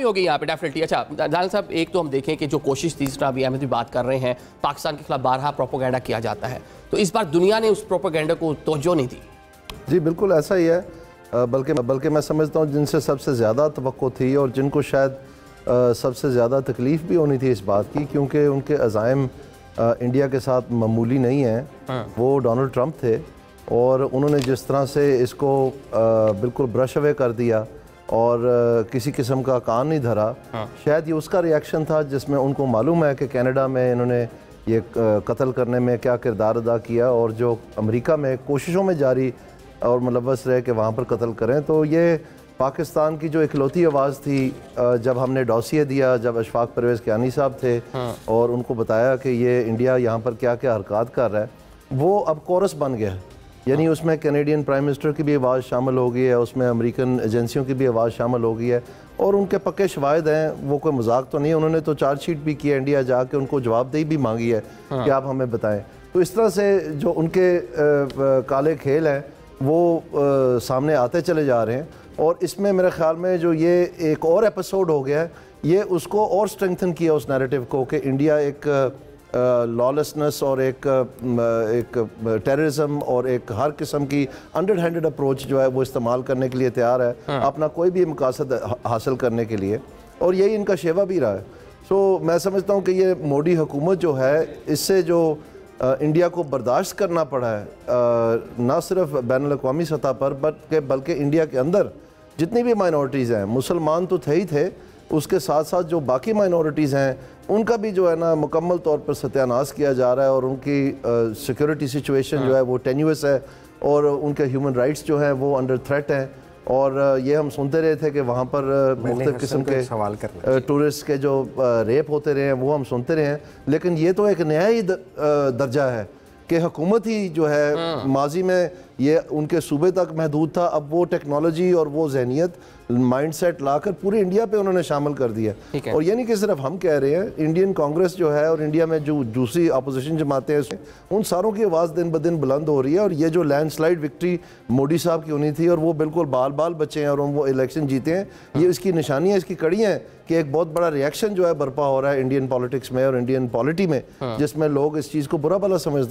बातें हो गई यहाँ पे डेफिनेटली। अच्छा जान साहब, एक तो हम देखें कि जो कोशिश थी, अभी अहमद भी बात कर रहे हैं, पाकिस्तान के खिलाफ बारहा प्रोपोगेंडा किया जाता है, तो इस बार दुनिया ने उस प्रोपोगेंडा को तवज्जो नहीं दी। जी बिल्कुल ऐसा ही है, बल्कि मैं समझता हूँ जिनसे सबसे ज़्यादा तवक्को थी और जिनको शायद सबसे ज़्यादा तकलीफ़ भी होनी थी इस बात की, क्योंकि उनके अज़ाइम इंडिया के साथ मामूली नहीं हैं, वो डोनाल्ड ट्रंप थे। और उन्होंने जिस तरह से इसको बिल्कुल ब्रश अवे कर दिया और किसी किस्म का कान नहीं धरा, शायद ये उसका रिएक्शन था जिसमें उनको मालूम है कि कनाडा में इन्होंने ये कत्ल करने में क्या किरदार अदा किया और जो अमेरिका में कोशिशों में जारी और मुलव्वस रहे कि वहाँ पर कत्ल करें। तो ये पाकिस्तान की जो इकलौती आवाज़ थी, जब हमने डॉसिए दिया, जब अशफाक परवेज़ कियानी साहब थे और उनको बताया कि ये इंडिया यहाँ पर क्या क्या हरकत कर रहा है, वो अब कोरस बन गया। यानी उसमें कैनेडियन प्राइम मिनिस्टर की भी आवाज़ शामिल हो गई है, उसमें अमेरिकन एजेंसियों की भी आवाज़ शामिल हो गई है और उनके पक्के शवाहिद हैं, वो कोई मजाक तो नहीं है। उन्होंने तो चार्जशीट भी किया, इंडिया जाके उनको जवाबदेही भी मांगी है कि आप हमें बताएं। तो इस तरह से जो उनके काले खेल हैं वो सामने आते चले जा रहे हैं और इसमें मेरे ख्याल में जो ये एक और एपिसोड हो गया है, ये उसको और स्ट्रेंथन किया उस नैरेटिव को कि इंडिया एक लॉलेसनेस और एक टेररिज्म और एक हर किस्म की अंडर हैंडेड अप्रोच जो है वो इस्तेमाल करने के लिए तैयार है अपना कोई भी मकासद हासिल करने के लिए, और यही इनका शेवा भी रहा है। सो मैं समझता हूँ कि ये मोदी हुकूमत जो है, इससे जो इंडिया को बर्दाश्त करना पड़ा है, ना सिर्फ बैनुल अक़वामी सतह पर बल्कि इंडिया के अंदर जितनी भी माइनॉरिटीज़ हैं, मुसलमान तो थे ही थे, उसके साथ साथ जो बाकी माइनॉरिटीज़ हैं उनका भी जो है ना मुकम्मल तौर पर सत्यानाश किया जा रहा है और उनकी सिक्योरिटी सिचुएशन जो है वो टेन्यूअस है और उनके ह्यूमन राइट्स जो हैं वो अंडर थ्रेट हैं। और ये हम सुनते रहे थे कि वहाँ पर मुख्तलिफ़ किस्म के टूरिस्ट के जो रेप होते रहे हैं वो हम सुनते रहे हैं, लेकिन ये तो एक नया ही दर्जा है कि हुकूमत ही जो है माजी में ये उनके सूबे तक महदूद था, अब वो टेक्नोलॉजी और वो जहनीत माइंडसेट लाकर पूरे इंडिया पे उन्होंने शामिल कर दिया। और ये नहीं कि सिर्फ हम कह रहे हैं, इंडियन कांग्रेस जो है और इंडिया में जो दूसरी अपोजिशन जमातें हैं उन सारों की आवाज़ दिन ब दिन बुलंद हो रही है। और ये जो लैंडस्लाइड विक्ट्री मोदी साहब की होनी थी और वो बिल्कुल बाल बाल बचे हैं और वो इलेक्शन जीते हैं, ये इसकी निशानियाँ, इसकी कड़ी हैं कि एक बहुत बड़ा रिएक्शन जो है बर्पा हो रहा है इंडियन पॉलिटिक्स में और इंडियन पॉलिटी में, जिसमें लोग इस चीज़ को बुरा भला समझते हैं।